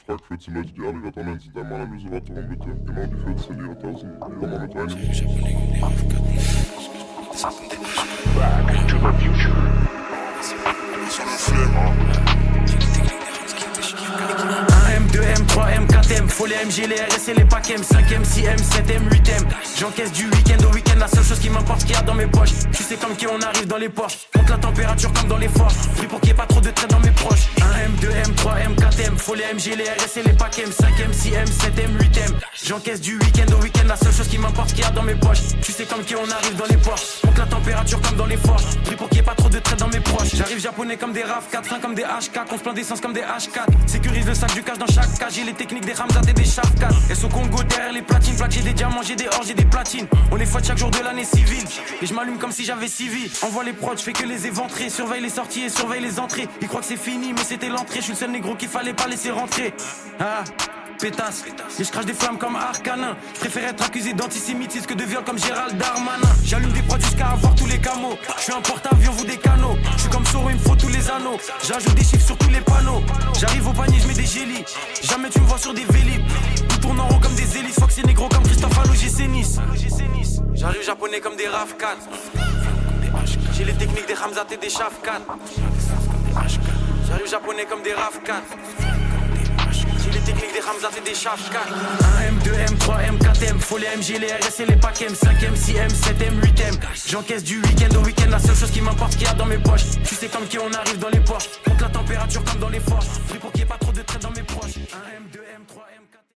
gefragt, 14 Leute, die alle gerade online sind, einmal Analysator und bitte genau die 14, die 1000, die mal mit reinnehmen. Back to the future. M, 2M, 3M, 4M, faut les MG, les RS et les packs M, 5M, 6M, 7M, 8M. J'encaisse du week-end au week-end, la seule chose qui m'importe, ce qu'il y a dans mes poches. Tu sais comme qui on arrive dans les Porsche, compte la température comme dans les forts. Pris pour qu'il n'y ait pas trop de traits dans mes proches. 1M, 2M, 3M, 4M, faut les MG, les RS et les packs M, 5M, 6M, 7M, 8M. J'encaisse du week-end au week-end, la seule chose qui m'importe, ce qu'il y a dans mes poches. Tu sais comme qui on arrive dans les Porsche, compte la température comme dans les forts. Pris pour qu'il n'y ait pas trop de traits dans mes proches. J'arrive japonais comme des RAV4, fin comme des H4, on se plaint d'essence comme des H4. Sécurise le sac du cash dans chaque cage, j'ai les techniques des Ramzat et des Shafkat. Elles sont Congo derrière les platines, plaques, j'ai des diamants, j'ai des or, j'ai des platines. On les fouette chaque jour de l'année civile, et je m'allume comme si j'avais civil. Envoie les prods, je fais que les éventrer, surveille les sorties et surveille les entrées. Ils croient que c'est fini, mais c'était l'entrée, je suis le seul négro qu'il fallait pas laisser rentrer. Ah, pétasse, et je crache des flammes comme Arcanin. Je préfère être accusé d'antisémitisme que de viol comme Gérald Darmanin. J'allume des prods jusqu'à avoir tous les camos. Je suis un porte-avions, vous des canaux. Je suis comme Soro, il me faut tous les anneaux. J'ajoute des chiffres sur tous les panneaux. J'arrive au panier, je mets des gélis. Jamais tu me vois sur des vélib. Tout tourne en rond comme des hélices. Faut que c'est négro comme Christophe à l'OGC Nice. J'arrive japonais comme des RAV4. J'ai les techniques des Ramzat et des Shafkat. J'arrive japonais comme des RAV4. J'ai les techniques des Ramzat et des Shafkat. 1M, 2M, 3M, 4M, faut les MG, les RS et les packs M, 5M, 6M, 7M, 8M. J'encaisse du week-end au week-end, la seule chose qui m'importe, ce qu'il y a dans mes poches. Tu sais comme qui on arrive dans les Porsche, compte la température comme dans les forts. Pris pour qu'il n'y ait pas trop de traits dans mes proches. 1M, 2M, 3M.